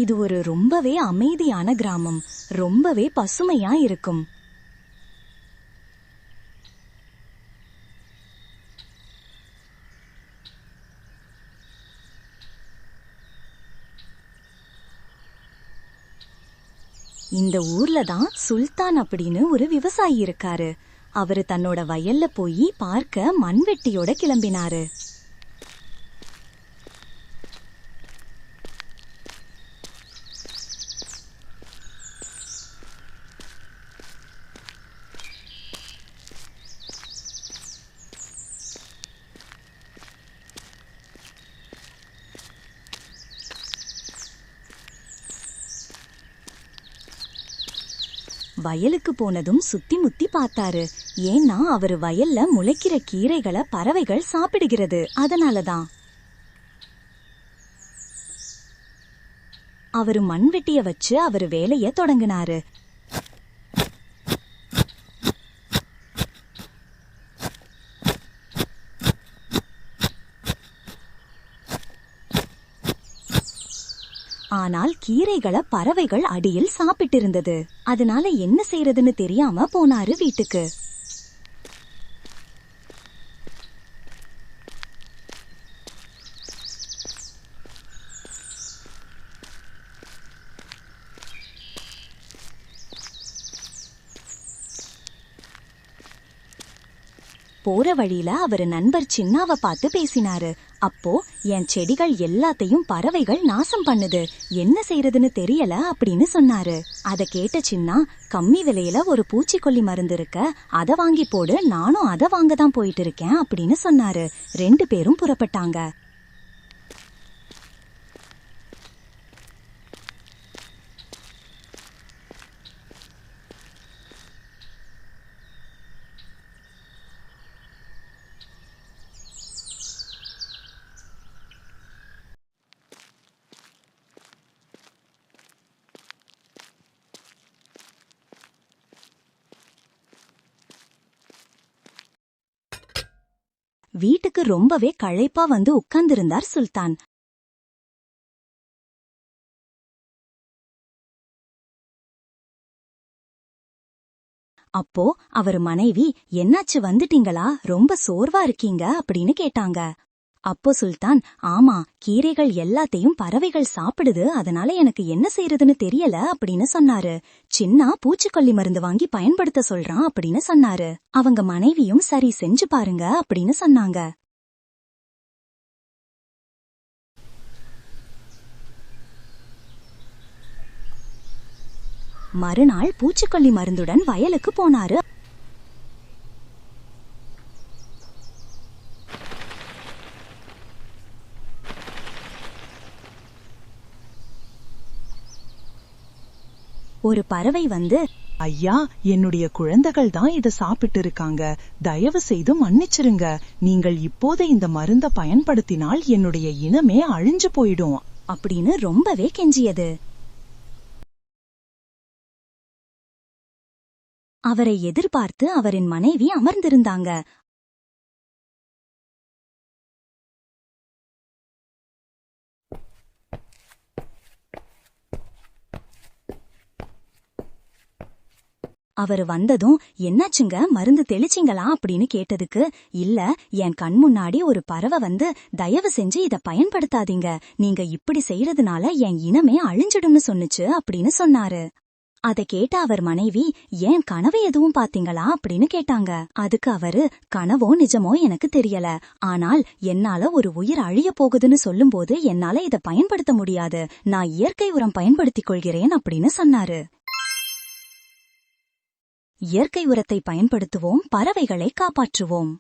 இது ஒரு ரொம்பவே அமைதியான கிராமம். ரொம்பவே பசுமையா இருக்கும். இந்த ஊர்ல தான் சுல்தான் அப்படின்னு ஒரு விவசாயி இருக்காரு. அவரு தன்னோட வயல்ல போய் பார்க்க மண்வெட்டியோட கிளம்பினாரு. வயலுக்கு போனதும் சுத்தி முத்தி பார்த்தாரு. ஏன்னா அவரு வயல்ல முளைக்கிற கீரைகளை பறவைகள் சாப்பிடுகிறது. அதனாலதான் அவரு மண்வெட்டிய வச்சு அவரு வேலைய தொடங்கினாரு. ஆனால் கீரைகளை பறவைகள் அடியில் சாப்பிட்டிருந்தது. அதனால என்ன செய்யறதுன்னு தெரியாம போனாரு வீட்டுக்கு. போற வழியில அவரு நண்பர் சின்னாவை பார்த்து பேசினாரு. அப்போ என் செடிகள் எல்லாத்தையும் பறவைகள் நாசம் பண்ணுது, என்ன செய்யறதுன்னு தெரியல அப்படின்னு சொன்னாரு. அத கேட்ட சின்னா, கம்மி விலையில ஒரு பூச்சிக்கொல்லி மருந்து இருக்க, அத வாங்கி போடு, நானும் அத வாங்க தான் போயிட்டு இருக்கேன் அப்படின்னு சொன்னாரு. 2 பேரும் புறப்பட்டாங்க. வீட்டுக்கு ரொம்பவே களைப்பா வந்து உட்கார்ந்திருந்தார் சுல்தான். அப்போ அவர் மனைவி, என்னாச்சு வந்துட்டீங்களா, ரொம்ப சோர்வா இருக்கீங்க அப்படின்னு கேட்டாங்க. அப்போ சுல்தான், ஆமா, கீரைகள் எல்லாத்தையும் பறவைகள் சாப்பிடுது, அதனால எனக்கு என்ன செய்யறதுன்னு தெரியல அப்படின்னு சொன்னாரு. சின்னா பூச்சிக்கொல்லி மருந்து வாங்கி பயன்படுத்த சொல்றான் அப்படின்னு சொன்னாரு. அவங்க மனைவியும் சரி செஞ்சு பாருங்க அப்படின்னு சொன்னாங்க. மறுநாள் பூச்சிக்கொல்லி மருந்துடன் வயலுக்கு போனாரு. ஒரு பறவை வந்து, ஐயா, என்னுடைய குழந்தைகள் தான் இத சாப்பிட்டு இருக்காங்க, தயவு செய்து மன்னிச்சிருங்க. நீங்கள் இப்போது இந்த மருந்த பயன்படுத்தினால் என்னுடைய இனமே அழிஞ்சு போயிடும் அப்படின்னு ரொம்பவே கெஞ்சியது. அவரை எதிர்பார்த்து அவரின் மனைவி அமர்ந்திருந்தாங்க. அவரு வந்ததும், என்னாச்சுங்க, மருந்து தெளிச்சிங்களா அப்படின்னு கேட்டதுக்கு, இல்ல, என் கண் முன்னாடி ஒரு பறவை வந்து, தயவு செஞ்சு இத பயன்படுத்தாதீங்க, நீங்க இப்படி செய்யறதுனால என் இனமே அழிஞ்சிடும்னு சொன்னுச்சு அப்படின்னு சொன்னாரு. அத கேட்ட அவர் மனைவி, ஏன் கனவு எதுவும் பாத்தீங்களா அப்படின்னு கேட்டாங்க. அதுக்கு அவரு, கனவோ நிஜமோ எனக்கு தெரியல, ஆனால் என்னால ஒரு உயிர் அழிய போகுதுன்னு சொல்லும்போது என்னால இத பயன்படுத்த முடியாது, நான் இயற்கை உரம் பயன்படுத்திக் கொள்கிறேன் அப்படின்னு சொன்னாரு. இயற்கை உரத்தை பயன்படுத்துவோம், பறவைகளை காப்பாற்றுவோம்.